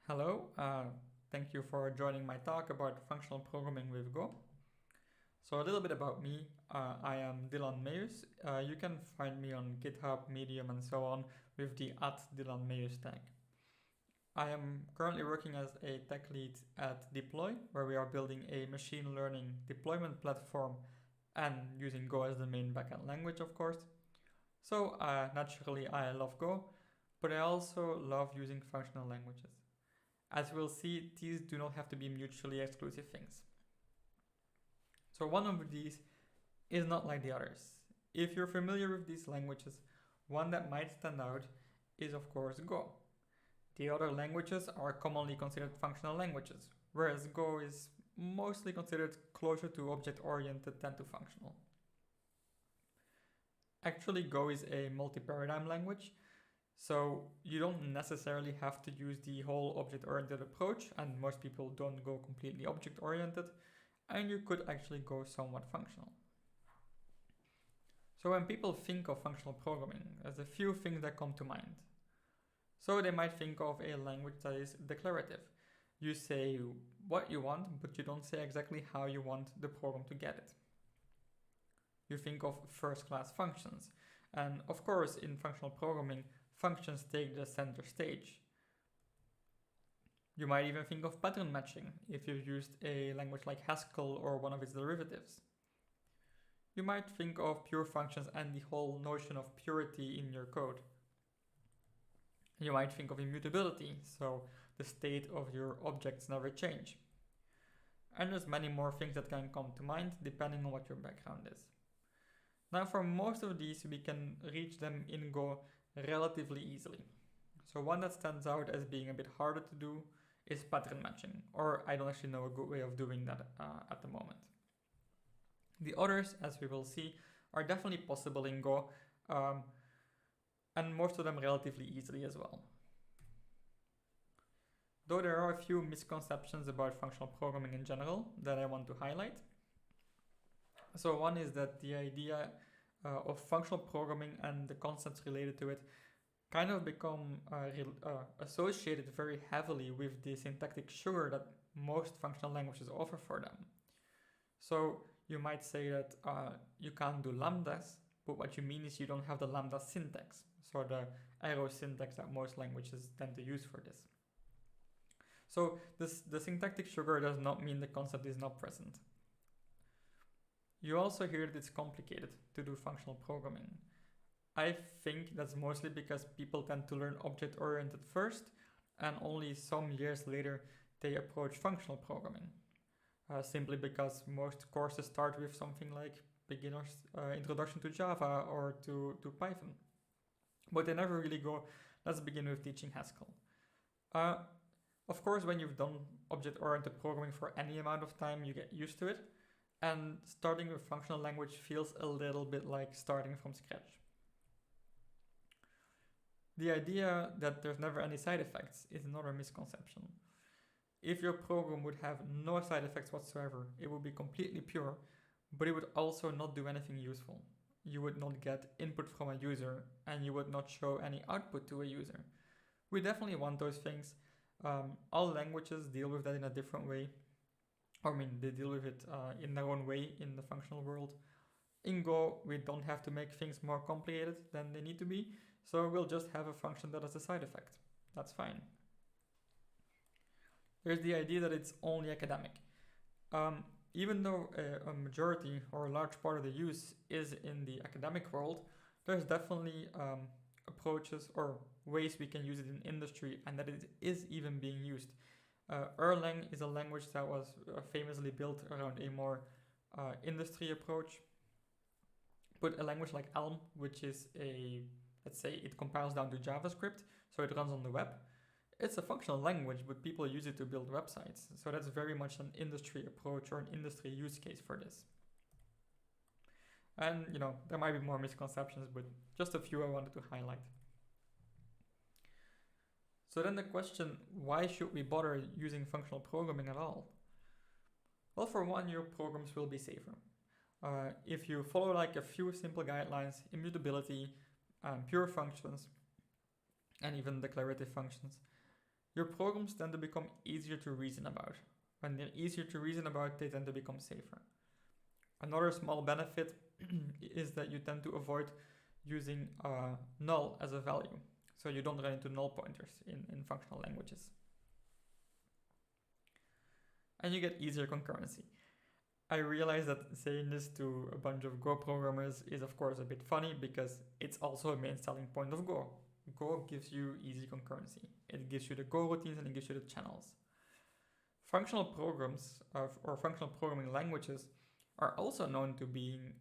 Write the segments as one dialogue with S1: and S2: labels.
S1: Hello, thank you for joining my talk about functional programming with Go. So a little bit about me, I am Dylan Meus. You can find me on GitHub, Medium and so on with the @DylanMeus tag. I am currently working as a tech lead at Deploy, where we are building a machine learning deployment platform and using Go as the main backend language, of course. So naturally I love Go, but I also love using functional languages. As we'll see, these do not have to be mutually exclusive things. So one of these is not like the others. If you're familiar with these languages, one that might stand out is of course Go. The other languages are commonly considered functional languages, whereas Go is mostly considered closer to object-oriented than to functional. Actually, Go is a multi-paradigm language, so you don't necessarily have to use the whole object-oriented approach, and most people don't go completely object-oriented, and you could actually go somewhat functional. So when people think of functional programming, there's a few things that come to mind. So they might think of a language that is declarative. You say what you want, but you don't say exactly how you want the program to get it. You think of first-class functions, and of course in functional programming, functions take the center stage. You might even think of pattern matching if you've used a language like Haskell or one of its derivatives. You might think of pure functions and the whole notion of purity in your code. You might think of immutability, so the state of your objects never change. And there's many more things that can come to mind depending on what your background is. Now for most of these we can reach them in Go relatively easily. So one that stands out as being a bit harder to do is pattern matching, or I don't actually know a good way of doing that at the moment. The others, as we will see, are definitely possible in Go, and most of them relatively easily as well. Though there are a few misconceptions about functional programming in general that I want to highlight. So one is that the idea of functional programming and the concepts related to it kind of become associated very heavily with the syntactic sugar that most functional languages offer for them. So you might say that you can't do lambdas, but what you mean is you don't have the lambda syntax, so the arrow syntax that most languages tend to use for this. So the syntactic sugar does not mean the concept is not present. You also hear that it's complicated to do functional programming. I think that's mostly because people tend to learn object-oriented first, and only some years later they approach functional programming. Simply because most courses start with something like beginner's introduction to Java or to Python. But they never really go, let's begin with teaching Haskell. Of course, when you've done object-oriented programming for any amount of time, you get used to it. And starting with functional language feels a little bit like starting from scratch. The idea that there's never any side effects is another misconception. If your program would have no side effects whatsoever, it would be completely pure, but it would also not do anything useful. You would not get input from a user, and you would not show any output to a user. We definitely want those things. All languages deal with that in a different way. They deal with it in their own way in the functional world. In Go, we don't have to make things more complicated than they need to be, so we'll just have a function that has a side effect. That's fine. There's the idea that it's only academic. Even though a majority or a large part of the use is in the academic world, there's definitely approaches or ways we can use it in industry, and that it is even being used. Erlang is a language that was famously built around a more industry approach. But a language like Elm, which is let's say it compiles down to JavaScript, so it runs on the web. It's a functional language, but people use it to build websites. So that's very much an industry approach or an industry use case for this. And, there might be more misconceptions, but just a few I wanted to highlight. So then the question, why should we bother using functional programming at all? Well, for one, your programs will be safer. If you follow like a few simple guidelines, immutability, pure functions, and even declarative functions, your programs tend to become easier to reason about. When they're easier to reason about, they tend to become safer. Another small benefit is that you tend to avoid using null as a value. So you don't run into null pointers in functional languages. And you get easier concurrency. I realize that saying this to a bunch of Go programmers is of course a bit funny because it's also a main selling point of Go. Go gives you easy concurrency. It gives you the Go routines and it gives you the channels. Functional programs or functional programming languages are also known to being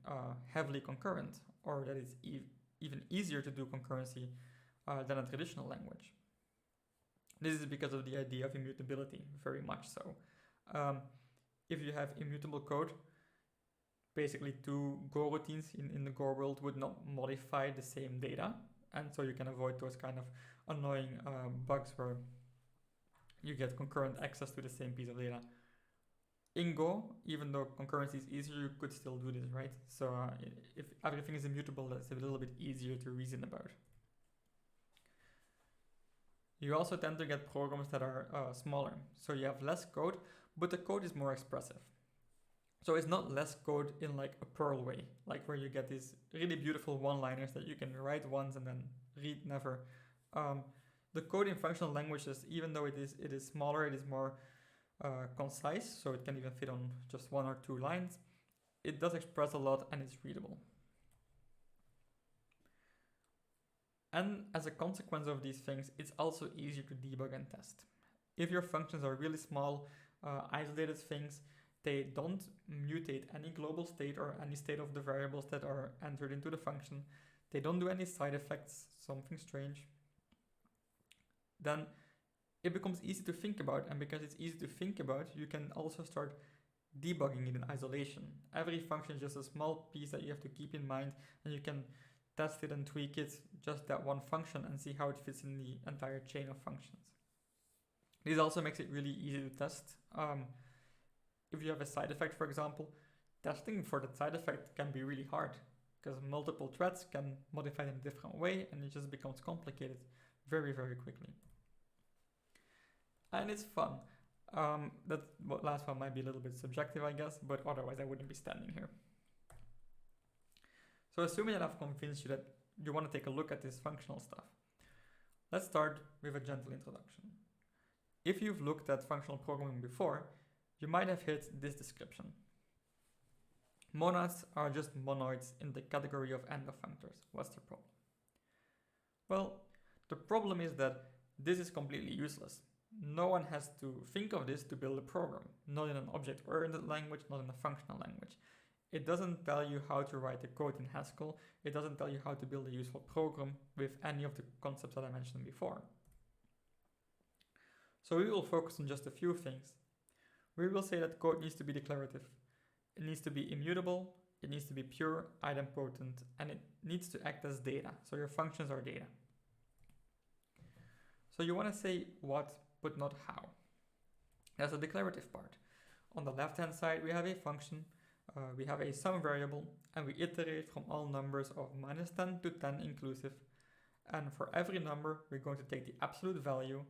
S1: heavily concurrent, or that it's even easier to do concurrency than a traditional language. This is because of the idea of immutability, very much so. If you have immutable code, basically two Go routines in the Go world would not modify the same data, and so you can avoid those kind of annoying bugs where you get concurrent access to the same piece of data. In Go, even though concurrency is easier, you could still do this, right? So if everything is immutable, that's a little bit easier to reason about. You also tend to get programs that are smaller. So you have less code, but the code is more expressive. So it's not less code in like a Perl way, like where you get these really beautiful one-liners that you can write once and then read never. The code in functional languages, even though it is smaller, it is more concise, so it can even fit on just 1 or 2 lines. It does express a lot and it's readable. And as a consequence of these things, it's also easier to debug and test. If your functions are really small, isolated things, they don't mutate any global state or any state of the variables that are entered into the function. They don't do any side effects, something strange. Then it becomes easy to think about, and because it's easy to think about, you can also start debugging it in isolation. Every function is just a small piece that you have to keep in mind, and you can test it and tweak it, just that one function, and see how it fits in the entire chain of functions. This also makes it really easy to test. If you have a side effect, for example, testing for that side effect can be really hard because multiple threads can modify it in a different way, and it just becomes complicated very, very quickly. And it's fun. That last one might be a little bit subjective, I guess, but otherwise I wouldn't be standing here. So assuming that I've convinced you that you want to take a look at this functional stuff, let's start with a gentle introduction. If you've looked at functional programming before, you might have hit this description. Monads are just monoids in the category of end effectors. What's the problem? Well, the problem is that this is completely useless. No one has to think of this to build a program, not in an object-oriented language, not in a functional language. It doesn't tell you how to write the code in Haskell. It doesn't tell you how to build a useful program with any of the concepts that I mentioned before. So we will focus on just a few things. We will say that code needs to be declarative. It needs to be immutable, it needs to be pure, idempotent, and it needs to act as data. So your functions are data. So you want to say what, but not how. That's the declarative part. On the left-hand side, we have a function, we have a sum variable, and we iterate from all numbers of -10 to 10 inclusive. And for every number, we're going to take the absolute value.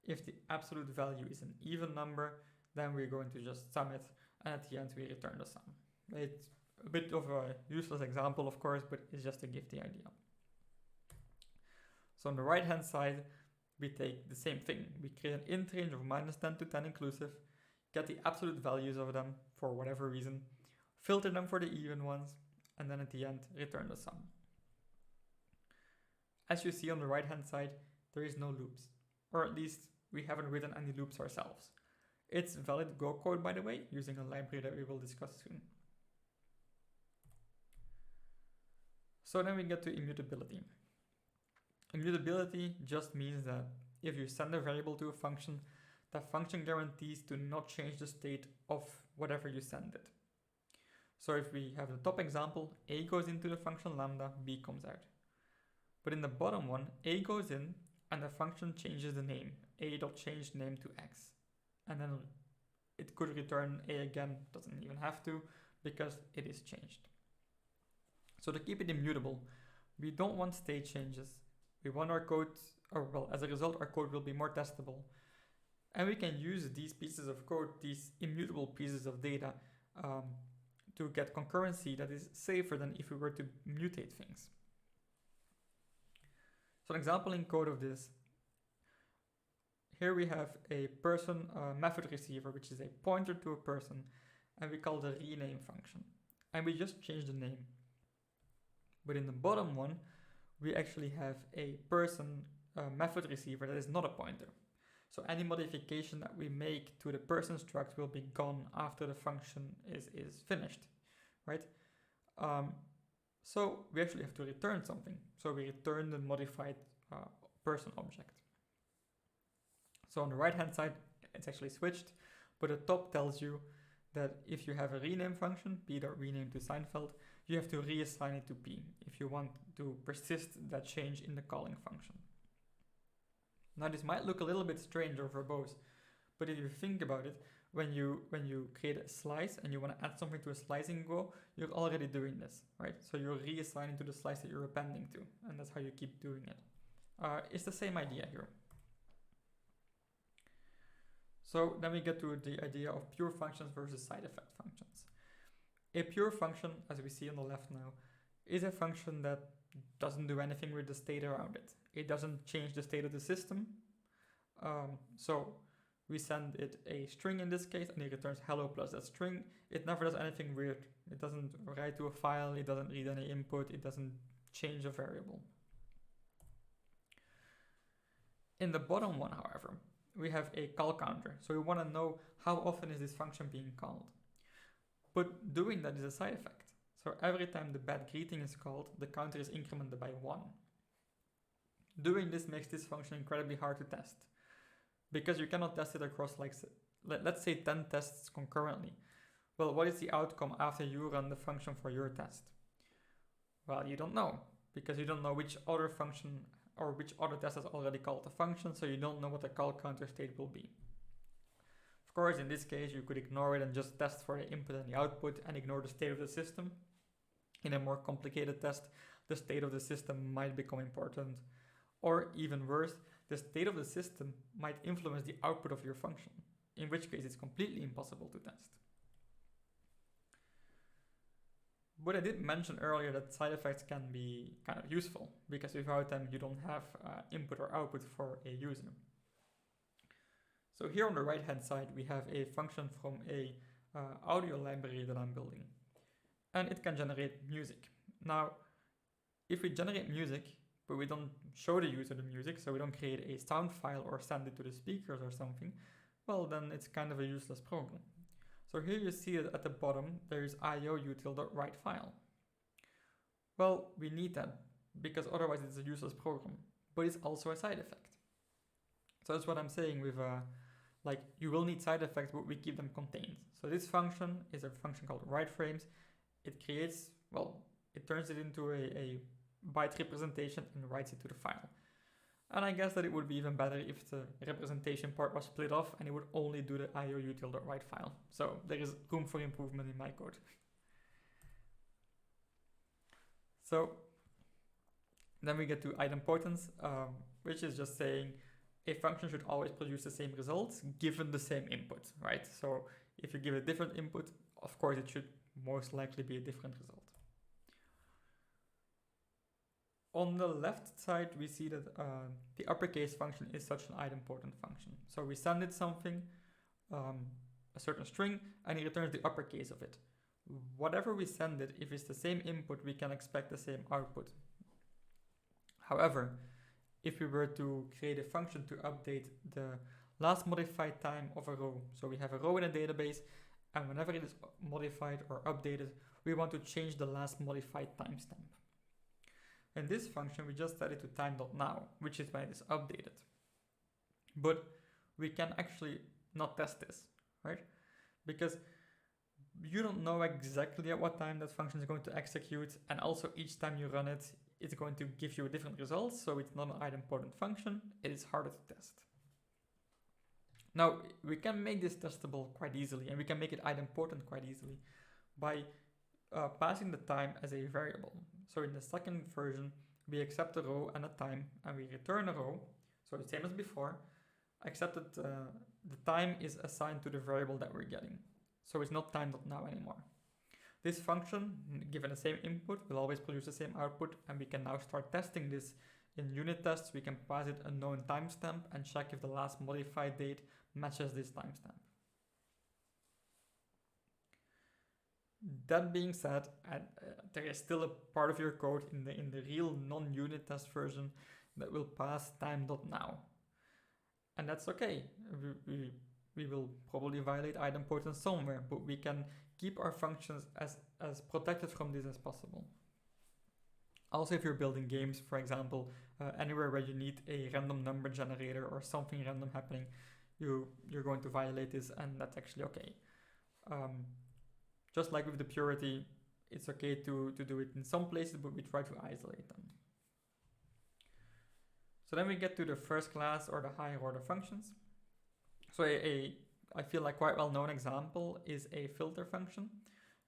S1: If the absolute value is an even number, then we're going to just sum it, and at the end we return the sum. It's a bit of a useless example, of course, but it's just to give the idea. So on the right hand side, we take the same thing. We create an int range of -10 to 10 inclusive, get the absolute values of them for whatever reason, filter them for the even ones, and then at the end return the sum. As you see on the right hand side, there is no loops, or at least we haven't written any loops ourselves. It's valid Go code, by the way, using a library that we will discuss soon. So then we get to immutability. Immutability just means that if you send a variable to a function, that function guarantees to not change the state of whatever you send it. So if we have the top example, a goes into the function lambda, b comes out. But in the bottom one, a goes in and the function changes the name, a.change name to x. And then it could return a again, doesn't even have to, because it is changed. So to keep it immutable, we don't want state changes. We want our code, or well, as a result, our code will be more testable. And we can use these pieces of code, these immutable pieces of data, to get concurrency that is safer than if we were to mutate things. So an example in code of this, here we have a person method receiver, which is a pointer to a person, and we call the rename function. And we just change the name. But in the bottom one, we actually have a person method receiver that is not a pointer. So any modification that we make to the person struct will be gone after the function is finished, right? So we actually have to return something. So we return the modified person object. So on the right hand side, it's actually switched, but the top tells you that if you have a rename function, p.rename to Seinfeld, you have to reassign it to p if you want to persist that change in the calling function. Now this might look a little bit strange or verbose, but if you think about it, when you create a slice and you want to add something to a slicing go, you're already doing this, right? So you're reassigning to the slice that you're appending to, and that's how you keep doing it. It's the same idea here. So then we get to the idea of pure functions versus side effect functions. A pure function, as we see on the left now, is a function that doesn't do anything with the state around it. It doesn't change the state of the system. So we send it a string in this case, and it returns hello plus that string. It never does anything weird. It doesn't write to a file, it doesn't read any input, it doesn't change a variable. In the bottom one, however, we have a call counter. So we want to know how often is this function being called. But doing that is a side effect. So every time the bad greeting is called, the counter is incremented by 1. Doing this makes this function incredibly hard to test, because you cannot test it across, like, let's say 10 tests concurrently. Well, what is the outcome after you run the function for your test? Well, you don't know, because you don't know which other function or which other test has already called the function, so you don't know what the call counter state will be. Of course, in this case, you could ignore it and just test for the input and the output and ignore the state of the system. In a more complicated test, the state of the system might become important. Or even worse, the state of the system might influence the output of your function, in which case it's completely impossible to test. But I did mention earlier that side effects can be kind of useful, because without them you don't have input or output for a user. So here on the right hand side we have a function from a audio library that I'm building, and it can generate music. Now, if we generate music, but we don't show the user the music, so we don't create a sound file or send it to the speakers or something, well, then it's kind of a useless program. So here you see that at the bottom there is io-util.write file. Well, we need that, because otherwise it's a useless program, but it's also a side effect. So that's what I'm saying with like, you will need side effects, but we keep them contained. So this function is a function called write frames. It creates, well, it turns it into a byte representation and writes it to the file. And I guess that it would be even better if the representation part was split off and it would only do the io-util.write file. So there is room for improvement in my code. So then we get to idempotent, which is just saying a function should always produce the same results given the same input, right? So if you give a different input, of course it should most likely be a different result. On the left side, we see that the uppercase function is such an idempotent function. So we send it something, a certain string, and it returns the uppercase of it. Whatever we send it, if it's the same input, we can expect the same output. However, if we were to create a function to update the last modified time of a row, so we have a row in a database, and whenever it is modified or updated, we want to change the last modified timestamp. In this function, we just set it to time.now, which is when it is updated. But we can actually not test this, right? Because you don't know exactly at what time that function is going to execute, and also each time you run it, it's going to give you a different result, so it's not an idempotent function, it is harder to test. Now, we can make this testable quite easily, and we can make it idempotent quite easily by passing the time as a variable. So in the second version, we accept a row and a time, and we return a row, so the same as before, except that the time is assigned to the variable that we're getting. So it's not time.now anymore. This function, given the same input, will always produce the same output, and we can now start testing this. In unit tests, we can pass it a known timestamp and check if the last modified date matches this timestamp. That being said, there is still a part of your code in the real non-unit test version that will pass time.now. And that's okay. We will probably violate idempotent somewhere, but we can keep our functions as protected from this as possible. Also, if you're building games, for example, anywhere where you need a random number generator or something random happening, you're going to violate this, and that's actually okay. Just like with the purity, it's okay to do it in some places, but we try to isolate them. So then we get to the first class or the higher order functions. So I feel like quite well-known example is a filter function.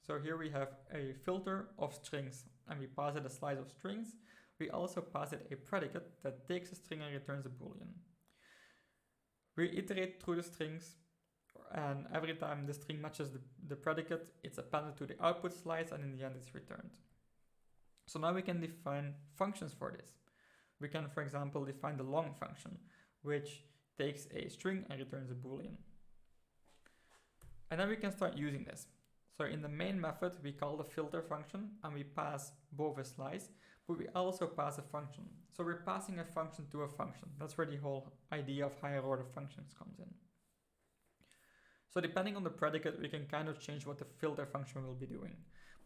S1: So here we have a filter of strings, and we pass it a slice of strings. We also pass it a predicate that takes a string and returns a boolean. We iterate through the strings, and every time the string matches the predicate, it's appended to the output slice, and in the end it's returned. So now we can define functions for this. We can, for example, define the long function, which takes a string and returns a boolean. And then we can start using this. So in the main method, we call the filter function, and we pass both a slice, but we also pass a function. So we're passing a function to a function. That's where the whole idea of higher order functions comes in. So depending on the predicate, we can kind of change what the filter function will be doing,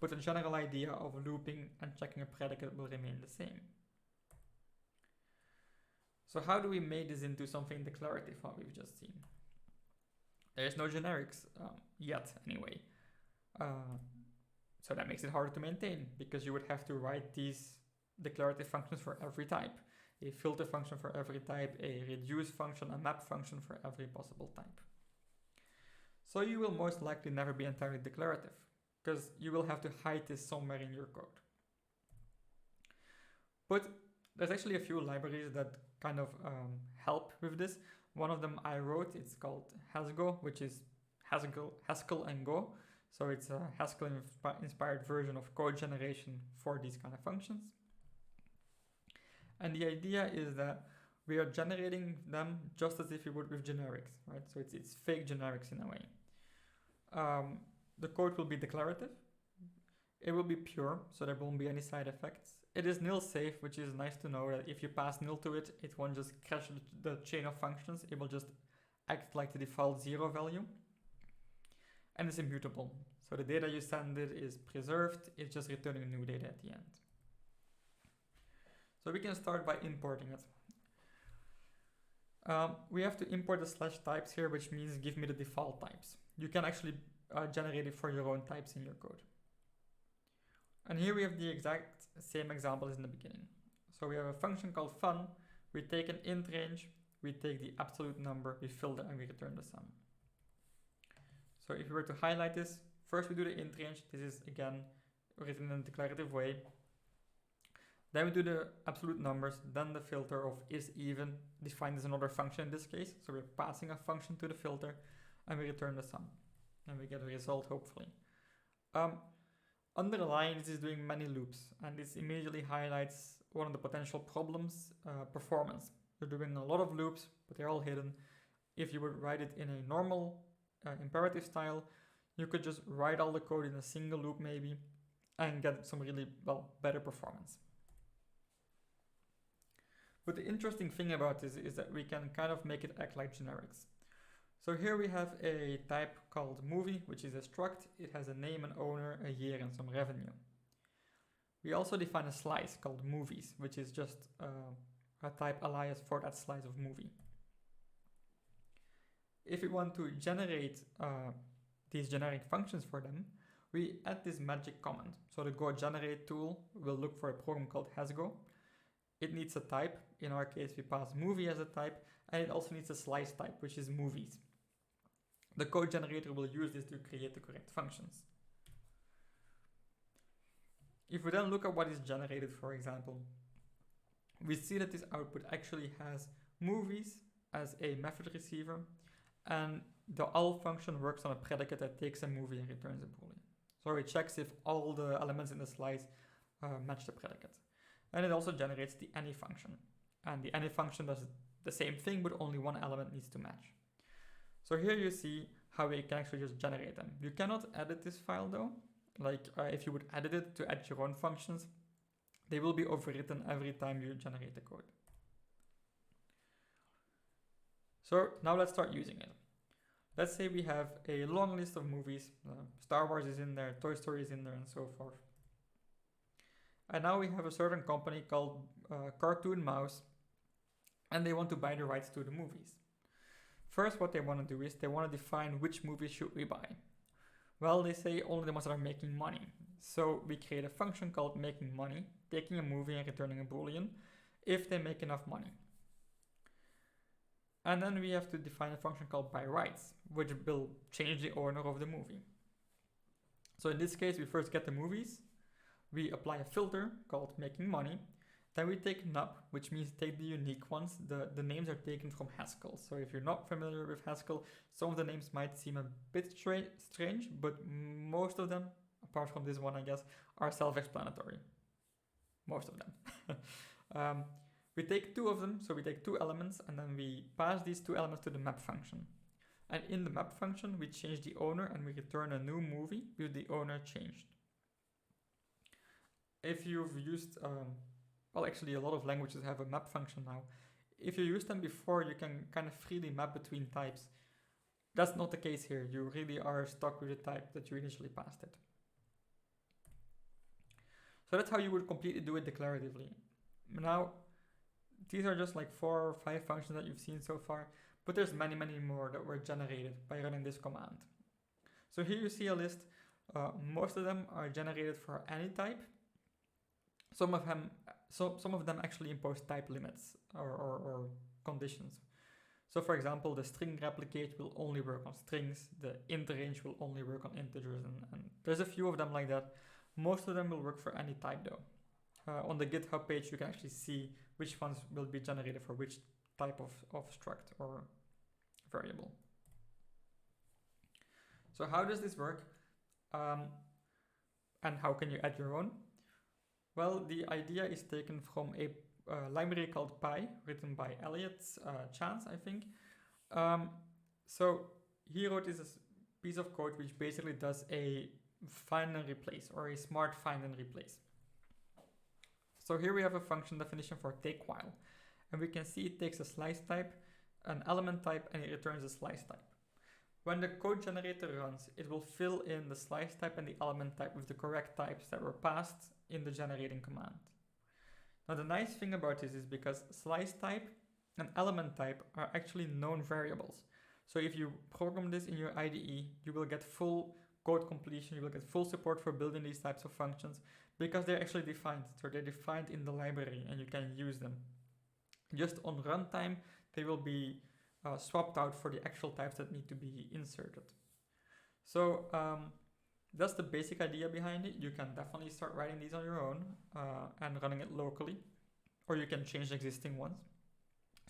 S1: but the general idea of looping and checking a predicate will remain the same. So how do we make this into something declarative, what we've just seen? There's no generics yet, anyway. So that makes it harder to maintain, because you would have to write these declarative functions for every type. A filter function for every type, a reduce function, a map function for every possible type. So you will most likely never be entirely declarative, because you will have to hide this somewhere in your code. But there's actually a few libraries that kind of help with this. One of them I wrote, it's called helgo, which is Haskell and Go. So it's a Haskell-inspired version of code generation for these kind of functions. And the idea is that we are generating them just as if you would with generics, right? So it's fake generics in a way. The code will be declarative. It will be pure, so there won't be any side effects. It is nil safe, which is nice to know that if you pass nil to it, it won't just crash the chain of functions. It will just act like the default 0 value. And it's immutable. So the data you send it is preserved. It's just returning new data at the end. So we can start by importing it. We have to import the slash types here, which means give me the default types. You can actually generate it for your own types in your code. And here we have the exact same example as in the beginning. So we have a function called fun. We take an int range, we take the absolute number, we filter, and we return the sum. So if we were to highlight this, first we do the int range. This is again written in a declarative way. Then we do the absolute numbers, then the filter of is even, defined as another function in this case. So we're passing a function to the filter, and we return the sum. And we get a result, hopefully. Underlying, this is doing many loops, and this immediately highlights one of the potential problems, performance. You're doing a lot of loops, but they're all hidden. If you would write it in a normal imperative style, you could just write all the code in a single loop maybe, and get some really, better performance. But the interesting thing about this is that we can kind of make it act like generics. So here we have a type called movie, which is a struct. It has a name, an owner, a year, and some revenue. We also define a slice called movies, which is just a type alias for that slice of movie. If we want to generate these generic functions for them, we add this magic command. So the Go generate tool will look for a program called hasgo. It needs a type. In our case, we pass movie as a type, and it also needs a slice type, which is movies. The code generator will use this to create the correct functions. If we then look at what is generated, for example, we see that this output actually has movies as a method receiver, and the all function works on a predicate that takes a movie and returns a boolean. So it checks if all the elements in the slice match the predicate. And it also generates the any function. And the any function does the same thing, but only one element needs to match. So here you see how we can actually just generate them. You cannot edit this file though. Like if you would edit it to add your own functions, they will be overwritten every time you generate the code. So now let's start using it. Let's say we have a long list of movies. Star Wars is in there, Toy Story is in there, and so forth. And now we have a certain company called Cartoon Mouse, and they want to buy the rights to the movies. First, what they want to do is they want to define which movies should we buy. Well, they say only the ones that are making money. So we create a function called making money, taking a movie and returning a boolean if they make enough money. And then we have to define a function called buy rights, which will change the owner of the movie. So in this case, we first get the movies, we apply a filter called making money, then we take nub, which means take the unique ones. The names are taken from Haskell. So if you're not familiar with Haskell, some of the names might seem a bit strange, but most of them, apart from this one, I guess, are self-explanatory. Most of them. We take two of them, so we take two elements, and then we pass these two elements to the map function. And in the map function, we change the owner and we return a new movie with the owner changed. If you've used, well, actually a lot of languages have a map function now. If you used them before, you can kind of freely map between types. That's not the case here. You really are stuck with the type that you initially passed it. So that's how you would completely do it declaratively. Now, these are just like 4 or 5 functions that you've seen so far, but there's many, many more that were generated by running this command. So here you see a list. Most of them are generated for any type. Some of them actually impose type limits or conditions. So for example, the string replicate will only work on strings, the int range will only work on integers, and there's a few of them like that. Most of them will work for any type though. On the GitHub page, you can actually see which ones will be generated for which type of struct or variable. So how does this work? And how can you add your own? Well, the idea is taken from a library called Pi, written by Elliot Chance, I think. So he wrote this piece of code which basically does a find and replace, or a smart find and replace. So here we have a function definition for take while, and we can see it takes a slice type, an element type, and it returns a slice type. When the code generator runs, it will fill in the slice type and the element type with the correct types that were passed in the generating command. Now the nice thing about this is because slice type and element type are actually known variables. So if you program this in your IDE, you will get full code completion, you will get full support for building these types of functions because they're actually defined. So they're defined in the library and you can use them. Just on runtime, they will be swapped out for the actual types that need to be inserted. So that's the basic idea behind it. You can definitely start writing these on your own and running it locally, or you can change existing ones.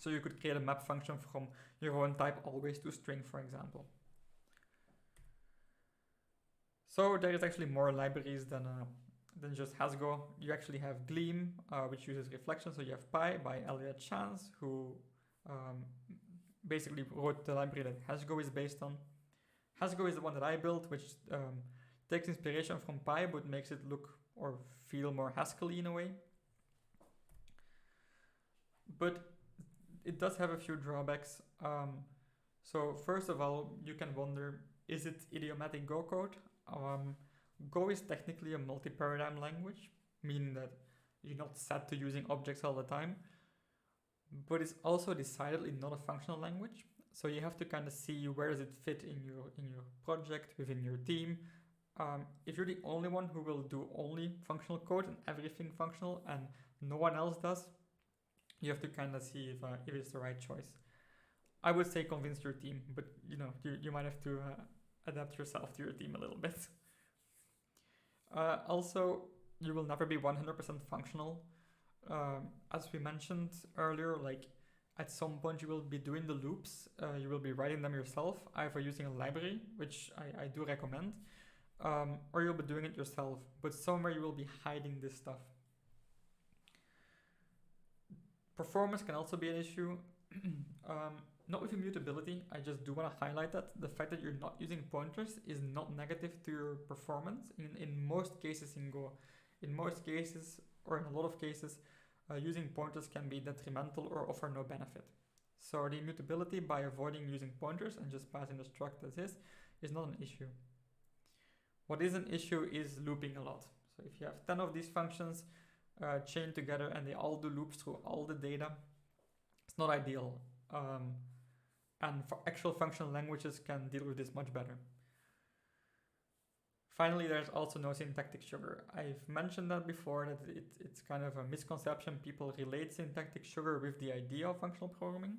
S1: So you could create a map function from your own type always to string, for example. So there is actually more libraries than just Hasgo. You actually have Gleam, which uses reflection. So you have Pi by Elliot Chance, who basically wrote the library that Hasgo is based on. Hasgo is the one that I built, which takes inspiration from Pi, but makes it look or feel more Haskell-y in a way. But it does have a few drawbacks. So first of all, you can wonder, is it idiomatic Go code? Go is technically a multi-paradigm language, meaning that you're not set to using objects all the time, but it's also decidedly not a functional language. So you have to kind of see where does it fit in your project, within your team. If you're the only one who will do only functional code and everything functional and no one else does, you have to kind of see if it's the right choice. I would say convince your team, but you might have to adapt yourself to your team a little bit. Also, you will never be 100% functional. As we mentioned earlier, like at some point you will be doing the loops, you will be writing them yourself, either using a library, which I do recommend, or you'll be doing it yourself, but somewhere you will be hiding this stuff. Performance can also be an issue. Not with immutability, I just do want to highlight that the fact that you're not using pointers is not negative to your performance in most cases in Go. In most cases, or in a lot of cases, using pointers can be detrimental or offer no benefit. So the immutability by avoiding using pointers and just passing the struct as is not an issue. What is an issue is looping a lot. So if you have 10 of these functions chained together and they all do loops through all the data, it's not ideal. And for actual functional languages can deal with this much better. Finally, there's also no syntactic sugar. I've mentioned that before, that it's kind of a misconception. People relate syntactic sugar with the idea of functional programming.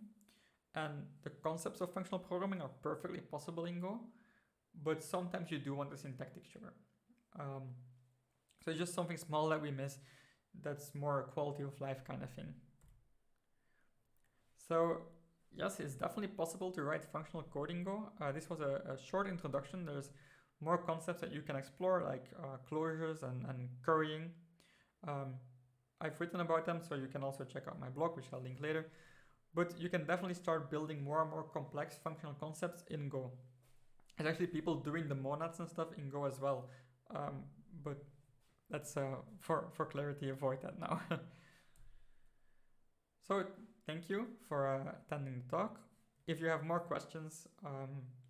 S1: And the concepts of functional programming are perfectly possible in Go, but sometimes you do want the syntactic sugar. So it's just something small that we miss that's more a quality of life kind of thing. So yes, it's definitely possible to write functional code in Go. This was a short introduction. There's more concepts that you can explore, like closures and currying. I've written about them, so you can also check out my blog, which I'll link later. But you can definitely start building more and more complex functional concepts in Go. There's actually people doing the monads and stuff in Go as well. But let's, for clarity, avoid that now. So thank you for attending the talk. If you have more questions,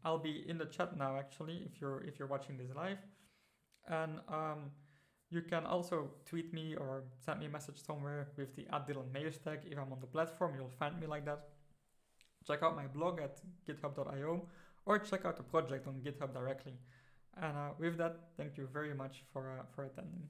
S1: I'll be in the chat now actually, if you're watching this live. And you can also tweet me or send me a message somewhere with the @DylanMeyers tag. If I'm on the platform, you'll find me like that. Check out my blog at github.io or check out the project on GitHub directly. And with that, thank you very much for attending.